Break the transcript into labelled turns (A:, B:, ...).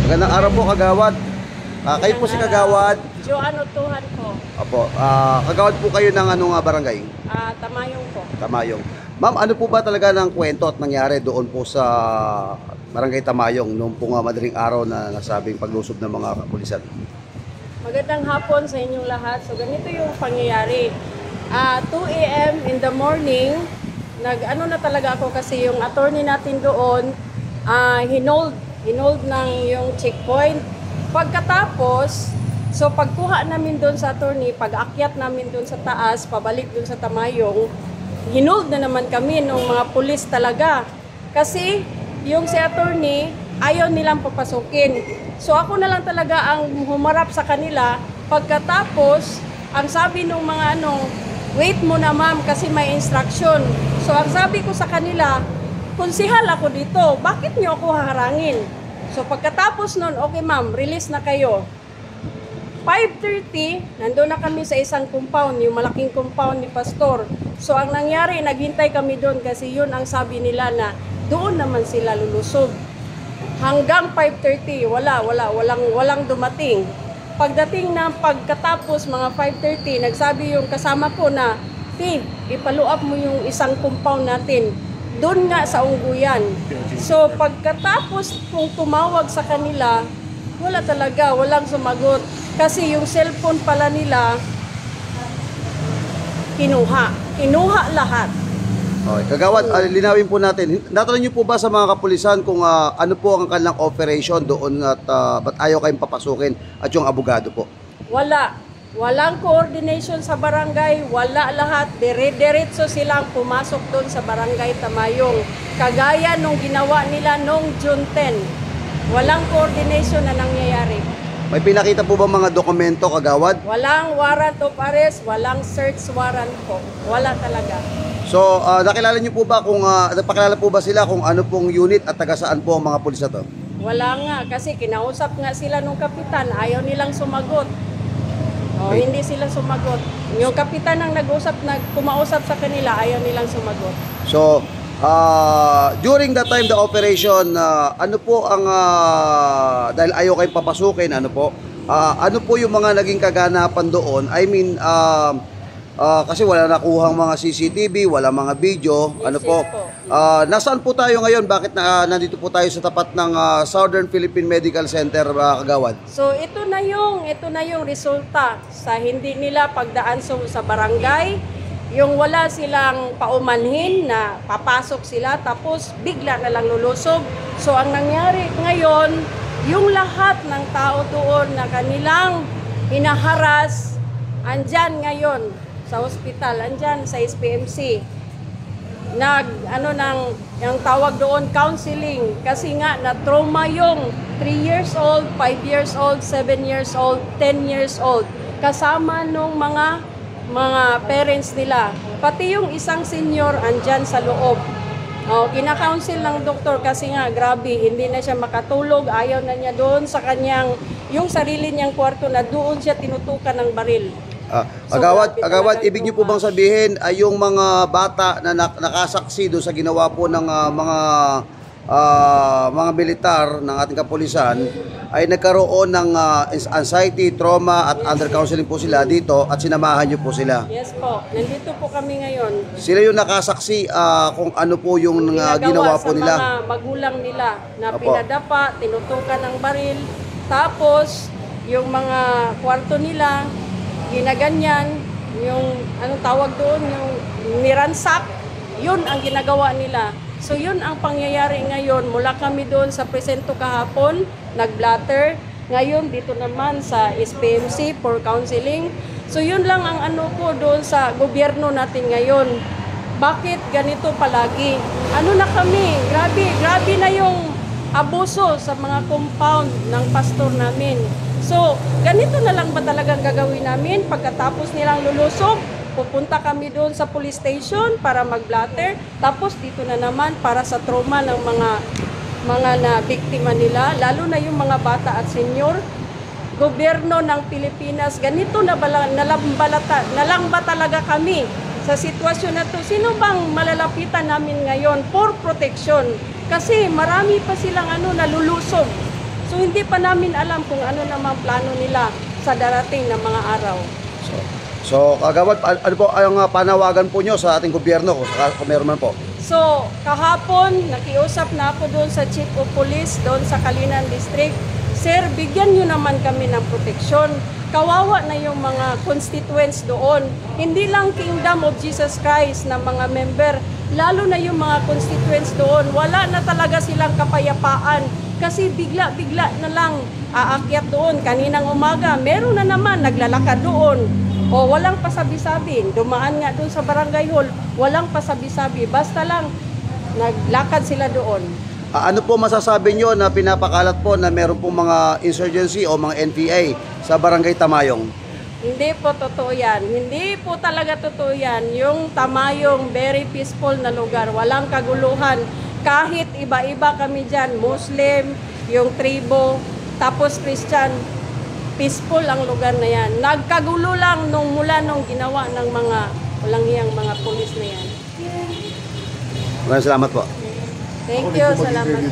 A: Magandang araw po, Kagawad. Kayo po si Kagawad.
B: Joanne Otuhan po.
A: Opo. Kagawad po kayo ng anong barangay?
B: Tamayong po.
A: Tamayong. Ma'am, ano po ba talaga ng kwento at nangyari doon po sa barangay Tamayong noong po madaling araw na nasabing paglusob ng mga kapulisan?
B: Magandang hapon sa inyong lahat. So ganito yung pangyayari. 2 a.m. in the morning, nag-ano na talaga ako kasi yung attorney natin doon, hinold ng yung checkpoint. Pagkatapos, so pagkuha namin doon sa attorney, pag-akyat namin doon sa taas, pabalik doon sa Tamayong, hinold na naman kami ng mga pulis talaga. Kasi yung si attorney, ayaw nilang papasukin. So ako na lang talaga ang humarap sa kanila. Pagkatapos, ang sabi ng mga wait muna ma'am kasi may instruction. So ang sabi ko sa kanila, konsihal ako dito, bakit niyo ako haharangin? So pagkatapos nun, okay ma'am, release na kayo. 5:30, nandun na kami sa isang compound, yung malaking compound ni Pastor. So ang nangyari, naghintay kami doon kasi yun ang sabi nila na doon naman sila lulusob. Hanggang 5:30, walang dumating. Pagdating na pagkatapos mga 5:30, nagsabi yung kasama ko na, Steve, ipaluap mo yung isang compound natin. Doon nga sa Ungguyan. So pagkatapos kung tumawag sa kanila, wala talaga, walang sumagot. Kasi yung cellphone pala nila, kinuha lahat.
A: Okay. Kagawad, linawin po natin. Natanong niyo po ba sa mga kapulisan kung ano po ang kanilang operation doon at ba't ayaw kayong papasukin at yung abogado po? Walang coordination sa barangay, wala lahat. Dire-diretso silang pumasok doon sa barangay Tamayong. Kagaya nung ginawa nila nung June 10. Walang coordination na nangyayari. May pinakita po ba mga dokumento, Kagawad?
B: Walang warrant of arrest, walang search warrant po. Wala talaga.
A: So, nakilala niyo po ba napakilala po ba sila kung ano pong unit at taga saan po ang mga pulis na to?
B: Wala nga, kasi kinausap nga sila nung kapitan, ayaw nilang sumagot.
A: Okay.
B: Hindi sila sumagot. Yung kapitan ang kumausap sa kanila, ayaw nilang sumagot.
A: So, during that time, the operation, ano po ang, dahil ayaw kayong papasukin, ano po yung mga naging kaganapan doon? I mean, kasi wala nakuhang mga CCTV, wala mga video,
B: Yes,
A: po.
B: yes po.
A: Nasaan po tayo ngayon? Bakit nandito po tayo sa tapat ng Southern Philippine Medical Center, Kagawad?
B: So ito na yung resulta sa hindi nila pagdaan sa barangay, yung wala silang paumanhin na papasok sila tapos bigla na lang lulusob. So ang nangyari ngayon, yung lahat ng tao doon na kanilang hinaharas, andyan ngayon sa hospital, andyan sa SPMC. Yung tawag doon, counseling. Kasi nga, na-trauma yung 3 years old, 5 years old, 7 years old, 10 years old. Kasama nung mga parents nila. Pati yung isang senior, andyan sa loob. Kina-counsel ng doktor kasi nga, grabe, hindi na siya makatulog. Ayaw na niya doon sa kanyang, yung sarili niyang kwarto na doon siya tinutukan ng baril.
A: Agawad, ibig niyo po bang sabihin ay yung mga bata na nakasaksi doon sa ginawa po ng mga militar ng ating kapulisan ay nagkaroon ng anxiety, trauma at under counseling po sila dito at sinamahan niyo po sila?
B: Yes po, nandito po kami ngayon.
A: Sila yung nakasaksi kung ano po yung ginawa po nila?
B: Sa mga magulang nila na
A: Apo.
B: pinadapa, tinutukan ng baril, tapos yung mga kwarto nila, ginaganyan, yung anong tawag doon, yung niransak, yun ang ginagawa nila. So yun ang pangyayari ngayon. Mula kami doon sa presento kahapon, nag-blatter. Ngayon dito naman sa SPMC for counseling. So yun lang ang ko doon sa gobyerno natin ngayon. Bakit ganito palagi? Ano na kami? Grabe na yung abuso sa mga compound ng pastor namin. So, ganito na lang ba talagang gagawin namin? Pagkatapos nilang lulusob, pupunta kami doon sa police station para mag-blatter. Tapos dito na naman para sa trauma ng mga na biktima nila, lalo na yung mga bata at senior. Gobyerno ng Pilipinas, ganito na lang ba talaga kami sa sitwasyon na to? Sino bang malalapitan namin ngayon for protection? Kasi marami pa silang nalulusob. So hindi hindi pa namin alam kung ano namang plano nila sa darating na mga araw.
A: So, kagawad, ano po ang panawagan po nyo sa ating gobyerno kung meron man po?
B: So, kahapon, nakiusap na ako doon sa Chief of Police, doon sa Kalinan District. Sir, bigyan nyo naman kami ng proteksyon. Kawawa na yung mga constituents doon. Hindi lang Kingdom of Jesus Christ na mga member, lalo na yung mga constituents doon. Wala na talaga silang kapayapaan kasi bigla-bigla na lang aakyat doon. Kaninang umaga, meron na naman naglalakad doon. O walang pasabi-sabi. Dumaan nga doon sa barangay hall, walang pasabi-sabi. Basta lang naglakad sila doon.
A: Ano po masasabi nyo na pinapakalat po na meron pong mga insurgency o mga NPA sa Barangay Tamayong?
B: Hindi po totoo yan. Hindi po talaga totoo yan. Yung Tamayong, very peaceful na lugar. Walang kaguluhan. Kahit iba-iba kami dyan, Muslim, yung tribo, tapos Christian, peaceful ang lugar na yan. Nagkagulo lang mula nung ginawa ng mga walang hiyang mga pulis na yan.
A: Maraming salamat po.
B: Thank you. Salamat.